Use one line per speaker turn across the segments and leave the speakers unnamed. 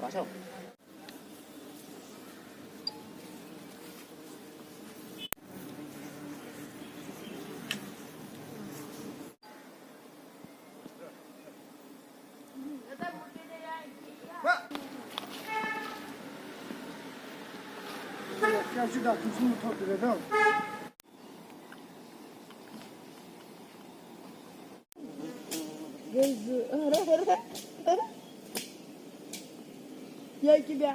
अच्छा
Ya gibi.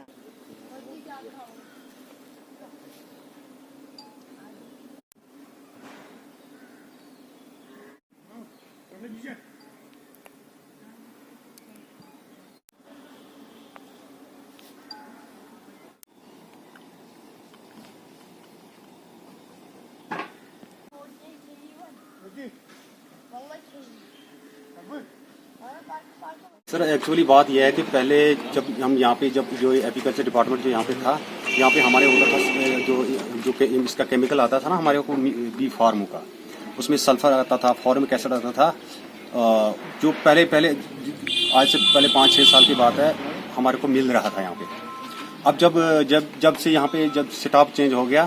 Sir actually बात यह है कि पहले जब हम यहाँ पे जब जो एग्रीकल्चर डिपार्टमेंट जो यहाँ पे था, यहाँ पे हमारे होता था जो इसका केमिकल आता था ना हमारे को बी फार्म का, उसमें सल्फर आता था, फॉर्मिक एसिड आता था। जो पहले आज से पहले 5-6 साल की बात है, हमारे को मिल रहा था यहाँ पे। अब जब से यहाँ पे जब स्टाफ चेंज हो गया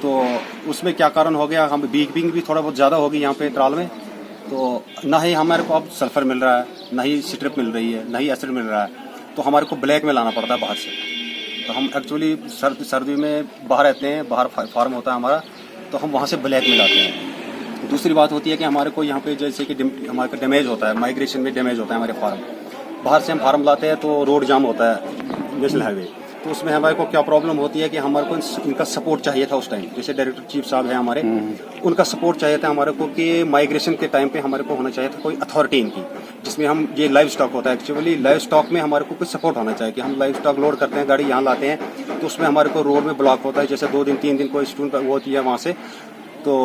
तो उसमें क्या कारण हो गया, हम बीकिंग भी थोड़ा बहुत ज़्यादा हो गई यहाँ पे त्राल में, तो ना ही हमारे को अब सल्फर मिल रहा है, ना ही स्ट्रिप मिल रही है, ना ही एसिड मिल रहा है, तो हमारे को ब्लैक में लाना पड़ता है बाहर से। तो हम एक्चुअली सर्दी में बाहर रहते हैं, बाहर फार्म होता है हमारा, तो हम वहाँ से ब्लैक में लाते हैं। दूसरी बात होती है कि हमारे को यहाँ पे जैसे कि हमारे को डैमेज होता है, माइग्रेशन में डैमेज होता है हमारे फार्म, बाहर से हम फार्म लाते हैं तो रोड जाम होता है नेशनल हाईवे, तो उसमें हमारे को क्या प्रॉब्लम होती है कि हमारे को इनका सपोर्ट चाहिए था उस टाइम। जैसे डायरेक्टर चीफ साहब है हमारे, उनका सपोर्ट चाहिए था हमारे को कि माइग्रेशन के टाइम पे हमारे को होना चाहिए था कोई अथॉरिटी इनकी, जिसमें हम ये लाइव स्टॉक होता है एक्चुअली, लाइव स्टॉक में हमारे को कुछ सपोर्ट होना चाहिए कि हम लाइव स्टॉक लोड करते हैं, गाड़ी यहाँ लाते हैं, तो उसमें हमारे को रोड में ब्लॉक होता है, जैसे 2 दिन 3 दिन कोई स्टूडेंट वो होती है वहाँ से, तो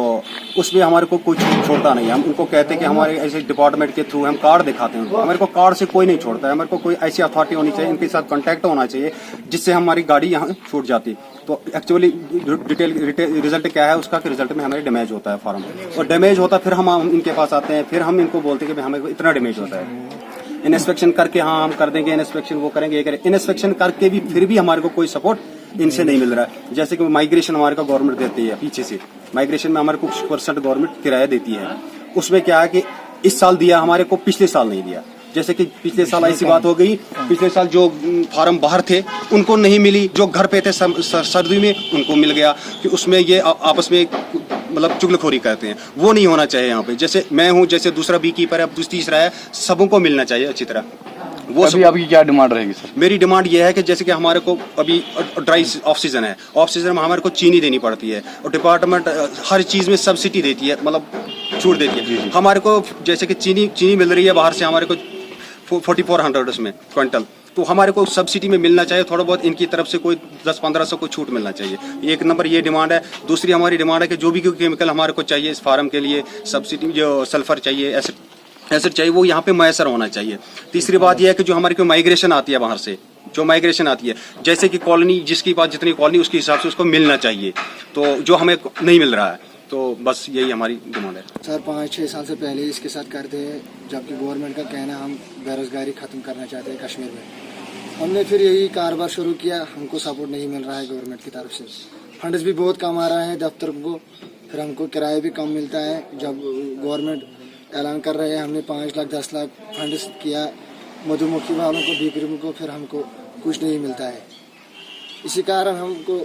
उसमें हमारे को कुछ छोड़ता नहीं है। हम उनको कहते हैं कि हमारे ऐसे डिपार्टमेंट के थ्रू हम कार्ड दिखाते हैं, हमारे को कार्ड से कोई नहीं छोड़ता है, हमारे को कोई ऐसी अथॉरिटी होनी चाहिए, इनके साथ कांटेक्ट होना चाहिए जिससे हमारी गाड़ी यहाँ छूट जाती। तो एक्चुअली रिजल्ट क्या है उसका कि रिजल्ट में हमारे डैमेज होता है फार्म, और डैमेज होता है फिर हम इनके पास आते हैं, फिर हम इनको बोलते हैं कि हमें इतना डैमेज होता है। इंस्पेक्शन करके हाँ हम कर देंगे, इंस्पेक्शन वो करेंगे, ये करेंगे, इंस्पेक्शन करके भी फिर भी हमारे को कोई सपोर्ट इनसे नहीं मिल रहा है। जैसे कि माइग्रेशन हमारे को गवर्नमेंट देती है पीछे से, माइग्रेशन में हमारे को कुछ % गवर्नमेंट किराया देती है, उसमें क्या है कि इस साल दिया हमारे को, पिछले साल नहीं दिया। जैसे कि पिछले साल ऐसी बात हो गई, पिछले साल जो फार्म बाहर थे उनको नहीं मिली, जो घर पे थे सर्दी में उनको मिल गया, कि उसमें ये आपस में मतलब चुगलखोरी करते हैं, वो नहीं होना चाहिए यहाँ पे। जैसे मैं हूँ, जैसे दूसरा बी कीपर है, अब तीसरा है, सबों को मिलना चाहिए अच्छी तरह।
वो अभी क्या डिमांड रहेगी सर?
मेरी डिमांड ये है कि जैसे कि हमारे को अभी ड्राई ऑफ सीजन है, ऑफ सीजन में हमारे को चीनी देनी पड़ती है, और डिपार्टमेंट हर चीज में सब्सिडी देती है, मतलब छूट देती है हमारे को। जैसे कि चीनी मिल रही है बाहर से हमारे को 4400 उसमें क्विंटल, तो हमारे को सब्सिडी में मिलना चाहिए थोड़ा बहुत, इनकी तरफ से कोई 10-1500 को छूट मिलना चाहिए। एक नंबर ये डिमांड है। दूसरी हमारी डिमांड है कि जो भी केमिकल हमारे को चाहिए इस फार्म के लिए, सब्सिडी जो सल्फर चाहिए, एसिड चाहिए, वो यहाँ पे मैसर होना चाहिए। तीसरी बात यह है कि जो हमारी कोई माइग्रेशन आती है बाहर से, जो माइग्रेशन आती है, जैसे कि कॉलोनी, जिसकी पास जितनी कॉलोनी उसके हिसाब से उसको मिलना चाहिए, तो जो हमें नहीं मिल रहा है, तो बस यही हमारी डिमांड है।
सर 5-6 साल से पहले इसके साथ करते हैं, जबकि गवर्नमेंट का कहना हम बेरोजगारी खत्म करना चाहते हैं कश्मीर में। हमने फिर यही कारोबार शुरू किया, हमको सपोर्ट नहीं मिल रहा है गवर्नमेंट की तरफ से, फंड्स भी बहुत कम आ रहा है दफ्तर को, फिर हमको किराया भी कम मिलता है। जब गवर्नमेंट ऐलान कर रहे हैं, हमने 5 लाख 10 लाख फंड्स किया मधुमक्खी वालों को, बीपीएम को, फिर हमको कुछ नहीं मिलता है। इसी कारण हमको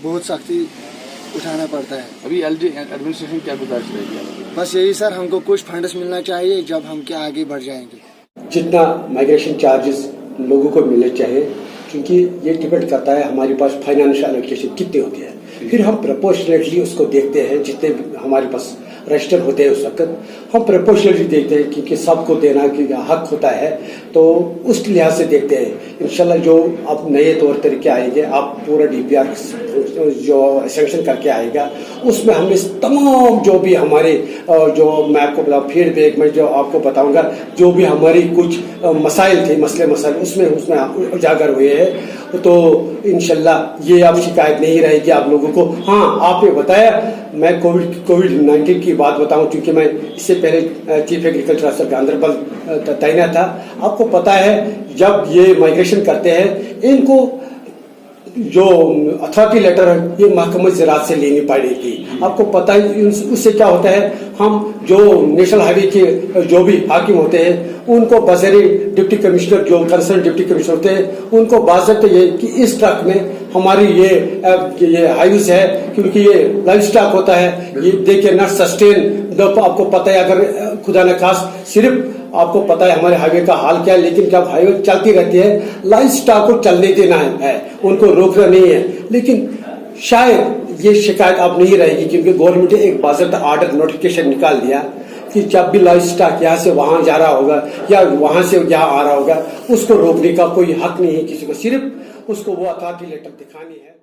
बहुत सख्ती उठाना पड़ता है।
अभी एलजी एडमिनिस्ट्रेशन क्या गुजारिश रहेगी?
बस यही सर, हमको कुछ फंड्स मिलना चाहिए, जब हम क्या आगे बढ़ जाएंगे।
जितना माइग्रेशन चार्जेस लोगों को मिलने चाहिए, क्योंकि ये डिपेंड करता है हमारे पास फाइनेंशियल एलोकेशन कितने होते हैं, फिर हम प्रोपोर्शनेटली उसको देखते हैं। जितने हमारे पास रजिस्टर होते हैं उस वक्त हम प्रोपोर्शनेटली देखते हैं, क्योंकि सबको देना की हक होता है, तो उस लिहाज से देखते हैं। इंशाल्लाह जो अब नए तौर तरीके आएंगे, आप पूरा DPR जो सैंक्शन करके आएगा, उसमें हमने तमाम जो भी हमारे जो मैं आपको बताऊँ फीडबैक में जो आपको बताऊंगा जो भी हमारी कुछ मसाइल थे मसले उसमें उजागर हुए हैं। तो इंशाल्लाह ये अब शिकायत नहीं रहेगी आप लोगों को। हाँ, आपने बताया मैं कोविड-19 की बात बताऊं, क्योंकि मैं इससे पहले चीफ एग्रीकल्चर ऑफिसर गांधरबल तैनात था। आपको पता है जब ये माइग्रेशन करते हैं इनको जो अथॉरिटी लेटर है ये महकमा ज़राअत से लेनी पड़ेगी। आपको पता है उससे क्या होता है, हम जो नेशनल हाईवे के जो भी हाकिम होते हैं उनको बज़ेरे डिप्टी कमिश्नर जो कंसर्न डिप्टी कमिश्नर होते हैं उनको बाज़ाब्ता ये कि इस ट्रक में हमारी ये हाईवेज है, क्योंकि ये लाइव स्टॉक होता है, ये देखिए नॉट सस्टेन। आपको पता है अगर खुदा न खास सिर्फ आपको पता है हमारे हाईवे का हाल क्या है, लेकिन जब हाईवे चलती रहती है लाइव स्टॉक को चलने देना है, उनको रोकना नहीं है। लेकिन शायद ये शिकायत अब नहीं रहेगी, क्योंकि गवर्नमेंट ने एक बाज़ाब्ता ऑर्डर नोटिफिकेशन निकाल दिया कि जब भी लाइव स्टॉक यहाँ से वहां जा रहा होगा या वहां से यहाँ आ रहा होगा उसको रोकने का कोई हक नहीं है किसी को, सिर्फ उसको वो अथॉरिटी लेटर दिखानी है।